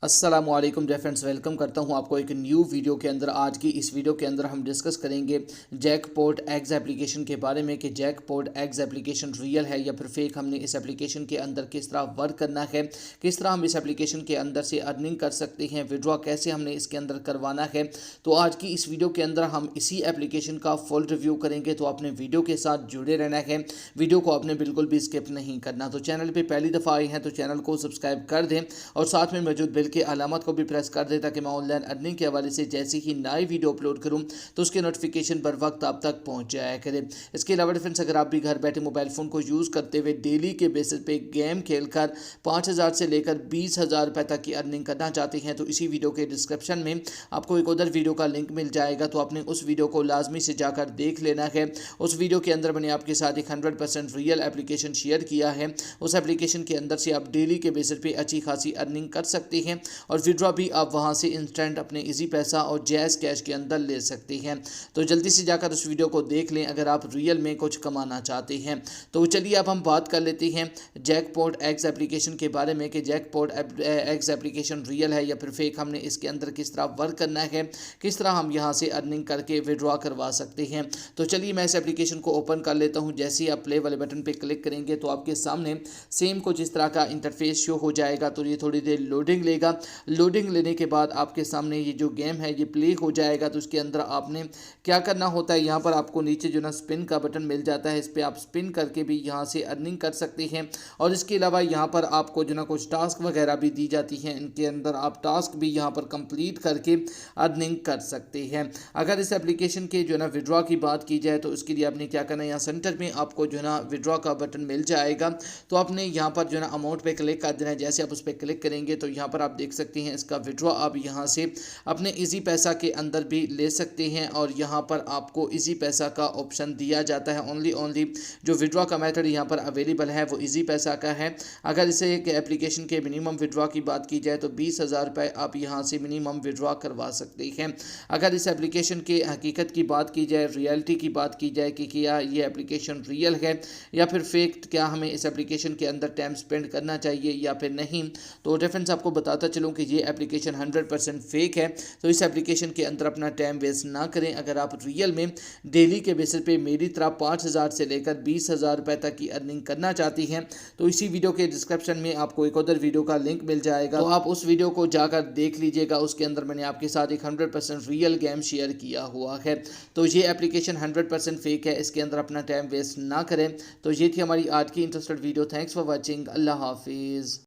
अस्सलामुअलैकुम dear friends, welcome करता हूं आपको एक न्यू वीडियो के अंदर। आज की इस वीडियो के अंदर हम डिस्कस करेंगे जैकपॉट एग्स एप्लीकेशन के बारे में कि जैकपॉट एग्स एप्लीकेशन रियल है या फिर फेक। हमने इस एप्लीकेशन के अंदर किस तरह वर्क करना है, किस तरह हम इस एप्लीकेशन के अंदर से अर्निंग कर सकते हैं, विड्रॉ कैसे हमने इसके अंदर करवाना है। तो आज की इस वीडियो के अंदर हम इसी एप्लीकेशन का फुल रिव्यू करेंगे। तो आपने वीडियो के साथ जुड़े रहना है, वीडियो को आपने बिल्कुल भी स्किप नहीं करना। तो चैनल पर पहली दफ़ा आए हैं तो चैनल को सब्सक्राइब कर दें और साथ में मौजूद बेल के अलामत को भी प्रेस कर दे ताकि मैं ऑनलाइन अर्निंग के हवाले से जैसे ही नई वीडियो अपलोड करूं तो उसके नोटिफिकेशन बर वक्त आप तक पहुंच जाया करें। इसके अलावा फ्रेंड्स, अगर आप भी घर बैठे मोबाइल फ़ोन को यूज़ करते हुए डेली के बेसिस पे गेम खेलकर 5,000 से लेकर 20,000 रुपये तक की अर्निंग करना चाहते हैं तो इसी वीडियो के डिस्क्रिप्शन में आपको एक उधर वीडियो का लिंक मिल जाएगा। तो आपने उस वीडियो को लाजमी से जाकर देख लेना है। उस वीडियो के अंदर मैंने आपके साथ एक 100% रियल एप्लीकेशन शेयर किया है। उस एप्लीकेशन के अंदर से आप डेली के बेसिस पे अच्छी खासी अर्निंग कर सकते हैं और विड्रॉ भी आप वहां से इंस्टेंट अपने इजी पैसा और जैज़ कैश के अंदर ले सकते हैं। तो जल्दी से जाकर उस वीडियो को देख लें अगर आप रियल में कुछ कमाना चाहते हैं। तो चलिए अब हम बात कर लेते हैं जैकपॉट एग्स एप्लीकेशन के बारे में कि जैकपॉट एग्स एप्लीकेशन रियल है या फिर फेक। हमने इसके अंदर किस तरह वर्क करना है, किस तरह हम यहाँ से अर्निंग करके विड्रॉ करवा सकते हैं। तो चलिए मैं इस एप्लीकेशन को ओपन कर लेता हूँ। जैसे ही आप प्ले वाले बटन पर क्लिक करेंगे तो आपके सामने सेम कुछ इस तरह का इंटरफेस शो हो जाएगा। तो ये थोड़ी देर लोडिंग लेगा। लोडिंग लेने के बाद आपके सामने ये जो गेम है ये प्ले हो जाएगा। तो इसके अंदर आपने क्या करना होता है, यहाँ पर आपको नीचे जो ना स्पिन का बटन मिल जाता है, इस पर आप स्पिन करके भी यहाँ से अर्निंग कर सकते हैं। और इसके अलावा यहाँ पर आपको जो ना कुछ टास्क वगैरह भी दी जाती हैं, इनके अंदर आप टास्क भी यहाँ पर कंप्लीट करके अर्निंग कर सकते हैं। अगर इस एप्लीकेशन के जो ना विड्रॉ की बात की जाए तो उसके लिए आपने क्या करना है, यहाँ सेंटर में आपको जो ना विड्रॉ का बटन मिल जाएगा। तो आपने यहाँ पर जो ना अमाउंट पे क्लिक कर देना है। जैसे आप उस पर क्लिक करेंगे तो यहाँ पर आप देख सकते हैं इसका विड्रॉ आप यहाँ से अपने इजी पैसा के अंदर भी ले सकते हैं। और यहाँ पर आपको इजी पैसा का ऑप्शन दिया जाता है। ओनली जो विड्रॉ का मेथड यहाँ पर अवेलेबल है वो इजी पैसा का है। अगर इसे एक एप्लीकेशन के मिनिमम विड्रॉ की बात की जाए तो 20,000 रुपये आप यहाँ से मिनिमम विड्रॉ करवा सकते हैं। अगर इस एप्लीकेशन के हकीकत की बात की जाए, रियलिटी की बात की जाए कि क्या ये एप्लीकेशन रियल है या फिर फेक, क्या हमें इस एप्लीकेशन के अंदर टाइम स्पेंड करना चाहिए या फिर नहीं, तो डिफरेंस आपको बताता चलूँ कि ये एप्लीकेशन 100% फेक है। तो इस एप्लीकेशन के अंदर अपना टाइम वेस्ट ना करें। अगर आप रियल में डेली के बेसिस पे मेरी तरह 5,000 से लेकर 20,000 रुपये तक की अर्निंग करना चाहती हैं तो इसी वीडियो के डिस्क्रिप्शन में आपको एक उधर वीडियो का लिंक मिल जाएगा। तो आप उस वीडियो को जाकर देख लीजिएगा। उसके अंदर मैंने आपके साथ एक 100% रियल गेम शेयर किया हुआ है। तो ये एप्लीकेशन 100% फेक है, इसके अंदर अपना टाइम वेस्ट ना करें। तो ये थी हमारी आज की interested video. Thanks for watching. अल्लाह हाफिज़।